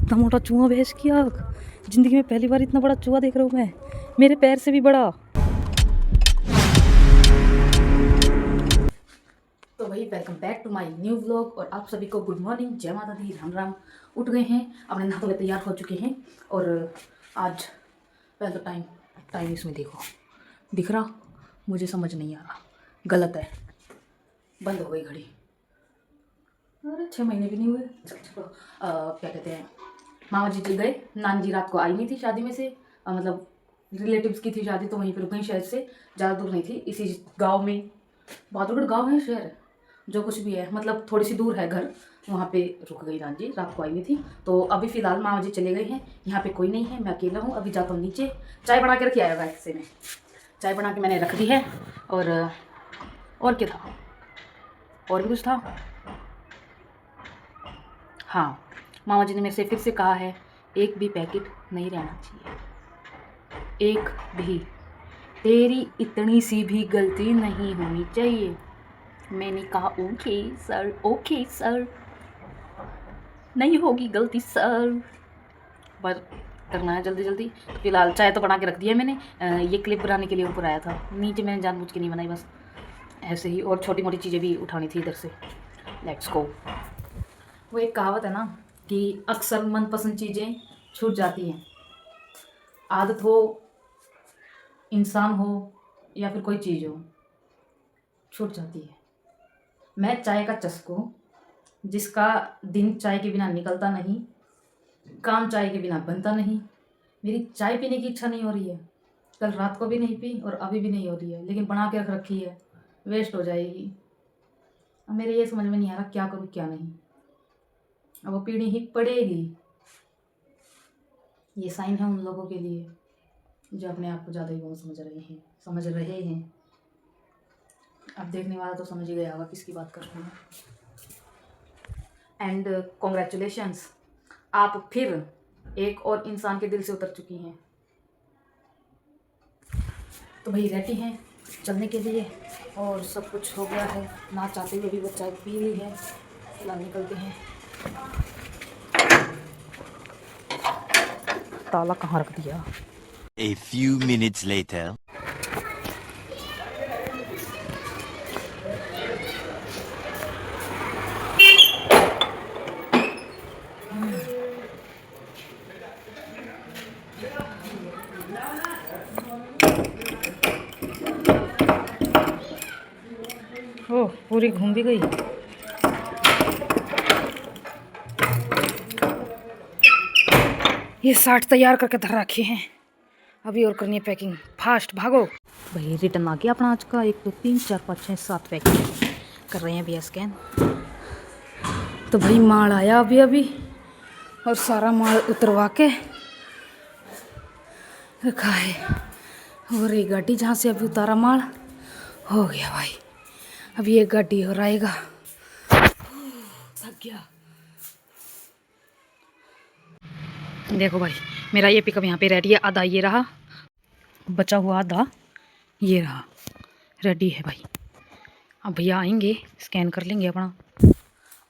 कितना मोटा चूहा भैंस की आँख। जिंदगी में पहली बार इतना बड़ा चूहा देख रहा हूँ मैं, मेरे पैर से भी बड़ा। तो भाई welcome back to my new vlog. और आप सभी को गुड मॉर्निंग, जय माता दी, राम राम। उठ गए हैं, अपने नहा धो के तैयार हो चुके हैं। और आज पहले तो टाइम इसमें देखो, दिख रहा? मुझे समझ नहीं आ रहा, गलत है, बंद हो गई घड़ी। अरे 6 महीने भी नहीं हुए। क्या कहते हैं, मामा जी गए, नानी जी रात को आई नहीं थी शादी में से, मतलब रिलेटिव्स की थी शादी, तो वहीं पर रुक गई शहर से, ज़्यादा दूर नहीं थी, इसी गांव में। बहादुरगढ़ गांव है, शहर है, जो कुछ भी है, मतलब थोड़ी सी दूर है घर, वहाँ पे रुक गई नानी जी, रात को आई नहीं थी। तो अभी फ़िलहाल मामा जी चले गए हैं, यहाँ पे कोई नहीं है, मैं अकेला हूँ। अभी जाता हूँ नीचे, चाय बना के रखी आएगा ऐसे में, चाय बना के मैंने रख दी है। और क्या था, और भी कुछ था। हाँ, मामा जी ने मेरे से फिर से कहा है, एक भी पैकेट नहीं रहना चाहिए, एक भी, तेरी इतनी सी भी गलती नहीं होनी चाहिए। मैंने कहा ओके सर, नहीं होगी गलती सर, पर करना है जल्दी जल्दी। तो फिलहाल चाय तो बना के रख दिया है मैंने। ये क्लिप बनाने के लिए ऊपर आया था, नीचे मैंने जानबूझ के नहीं बनाई, बस ऐसे ही। और छोटी मोटी चीज़ें भी उठानी थी इधर से। Let's go. वो एक कहावत है ना कि अक्सर मनपसंद चीज़ें छूट जाती हैं। आदत हो, इंसान हो, या फिर कोई चीज़ हो, छूट जाती है। मैं चाय का चस्को, जिसका दिन चाय के बिना निकलता नहीं, काम चाय के बिना बनता नहीं। मेरी चाय पीने की इच्छा नहीं हो रही है, कल रात को भी नहीं पी और अभी भी नहीं हो रही है, लेकिन बना के रख रखी है, वेस्ट हो जाएगी। अब मेरे ये समझ में नहीं आ रहा क्या करूँ क्या नहीं, अब वो पीनी ही पड़ेगी। ये साइन है उन लोगों के लिए जो अपने आप को ज़्यादा ही बहुत समझ रहे हैं। अब देखने वाला तो समझ ही गया होगा किसकी बात कर रही हूँ। एंड कॉन्ग्रेचुलेशंस, आप फिर एक और इंसान के दिल से उतर चुकी हैं। तो भाई रेडी हैं चलने के लिए, और सब कुछ हो गया है, ना चाहते हुए भी वो चाय पी ली है। फिलहाल निकलते हैं। ताला कहाँ रख दिया? A few minutes later. ओह, पूरी घूम भी गई। ये 60 तैयार करके धर रखे हैं, अभी और करनी है पैकिंग, फास्ट भागो। भाई रिटर्न आ गया अपना आज का 1 2 3 4 5 6 7 पैकिंग कर रहे हैं भैया स्कैन। तो भाई माल आया अभी और सारा माल उतरवा के रखा है। और एक गाड़ी जहाँ से अभी उतारा माल हो गया भाई, अभी एक गाड़ी और आएगा। थक गया। देखो भाई, मेरा ये पिकअप यहाँ पे रेडी है, आधा ये रहा, बचा हुआ आधा ये रहा, रेडी है भाई। अब भैया आएंगे, स्कैन कर लेंगे अपना,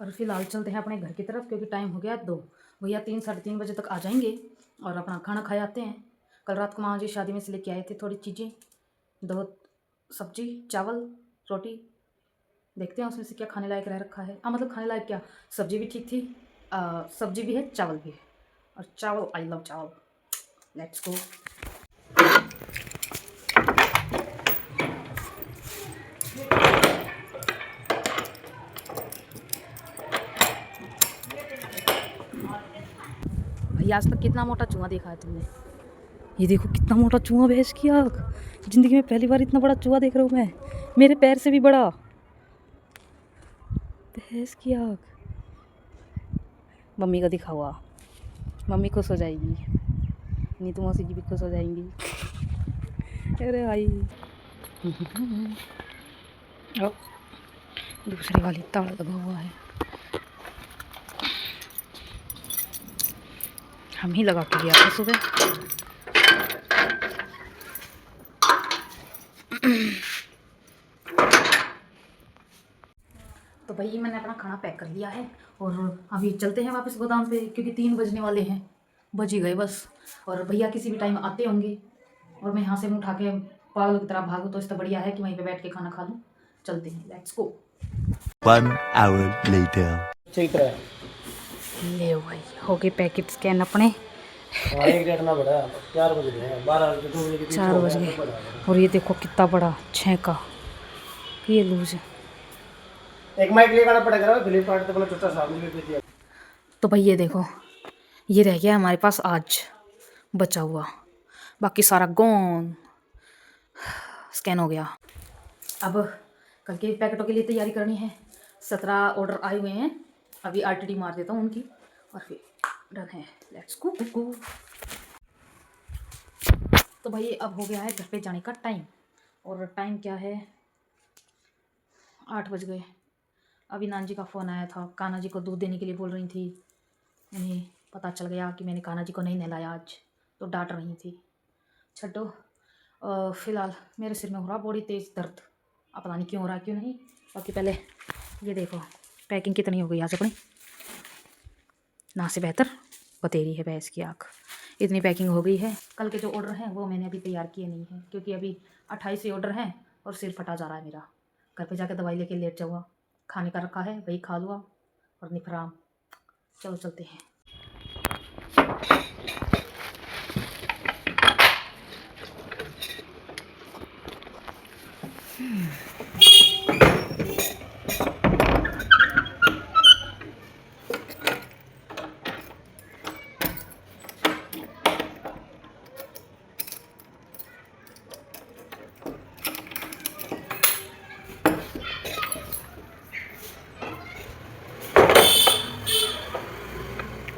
और फिलहाल चलते हैं अपने घर की तरफ, क्योंकि टाइम हो गया 2। भैया 3 साढ़े 3 बजे तक आ जाएंगे और अपना खाना खाए आते हैं। कल रात को माँ जी शादी में से लेके आए थे थोड़ी चीज़ें, 2 सब्जी, चावल, रोटी, देखते हैं उसमें से क्या खाने लायक रह रखा है। मतलब खाने लायक क्या, सब्जी भी ठीक थी, सब्जी भी है, चावल भी है, और चावल, आई लव चावल। Let's go. भाई आज तक कितना मोटा चूहा देखा है तुमने? ये देखो कितना मोटा चूहा भैंस की आँख। जिंदगी में पहली बार इतना बड़ा चूहा देख रहा हूँ मैं, मेरे पैर से भी बड़ा, भैंस की आँख। मम्मी का दिखा हुआ, मम्मी खुश हो जाएगी, नीतू मौसी जी भी खुश हो जाएंगी। अरे भाई ओ, दूसरी वाली ताला लगा हुआ है, हम ही लगा के गया था सुबह। तो भाई ये मैंने अपना खाना पैक कर लिया है और अभी चलते हैं वापस गोदाम पे, क्योंकि 3 बजने वाले हैं, बज ही गए बस। और भैया किसी भी टाइम आते होंगे और मैं यहाँ से मुँह उठा के पागल की तरह भागूँ, तो इससे बढ़िया है कि वहीं पे बैठ के खाना खा लूँ। चलते हैं, लेट्स गो। 1 hour later. सही तरह ले भाई हो गए पैकेट स्कैन अपने। हाँ, एक डेढ़ ना बढ़ा, 4 बज रहे हैं, 12 बजे 2 बजे के बीच 4 हो बज गया, गए तो बढ़ा देना। और ये देखो कितना बड़ा 6 का ये लूज है। एक माइक लेकर पड़ेगा ना, फ्लिपकार्ट तो अपना छोटा सा भी ले दिया। तो भाई ये देखो, ये रह गया हमारे पास आज बचा हुआ, बाकी सारा गोन स्कैन हो गया। अब कल के पैकेटों के लिए तैयारी करनी है। 17 ऑर्डर आए हुए हैं, अभी आरटीडी मार देता हूँ उनकी और फिर डन है, लेट्स गो। तो भाई अब हो गया है घर पे जाने का टाइम, और टाइम क्या है, 8 बज गए। अभी नान जी का फ़ोन आया था, कान्हा जी को दूध देने के लिए बोल रही थी। उन्हें पता चल गया कि मैंने कान्हा जी को नहीं नहलाया आज, तो डांट रही थी। छड्डो, फ़िलहाल मेरे सिर में हो रहा बड़ी तेज़ दर्द, अब पता नहीं क्यों हो रहा है क्यों नहीं। बाकी पहले ये देखो पैकिंग कितनी हो गई आज अपनी, ना से बेहतर बतेरी है भैंस की आँख, इतनी पैकिंग हो गई है। कल के जो ऑर्डर हैं वो मैंने अभी तैयार किए नहीं हैं, क्योंकि अभी 28 ही ऑर्डर हैं और सिर फटा जा रहा है मेरा। घर पे जाकर दवाई लेके लेट जाऊँगा, खाने का रखा है वही खा लूँगा और निफराम। चलो चलते हैं।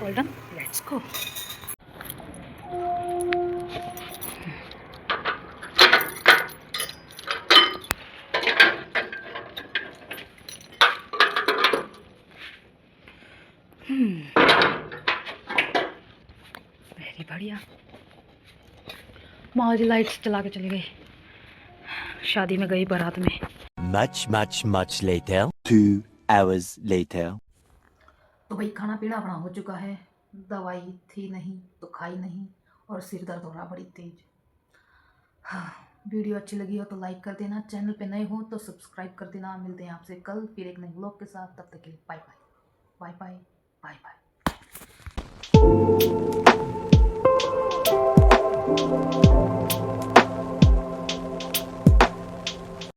All done, let's go. Very बढ़िया। माँ जी लाइट्स चला के चली गई, शादी में गई बारात में। Much later. 2 hours later. तो भाई खाना पीना अपना हो चुका है, दवाई थी नहीं तो खाई नहीं, और सिर दर्द हो रहा बड़ी तेज। हाँ, वीडियो अच्छी लगी हो तो लाइक कर देना, चैनल पे नए हो तो सब्सक्राइब कर देना। मिलते हैं आपसे कल फिर एक नए व्लॉग के साथ, तब तक के लिए bye bye bye bye bye bye.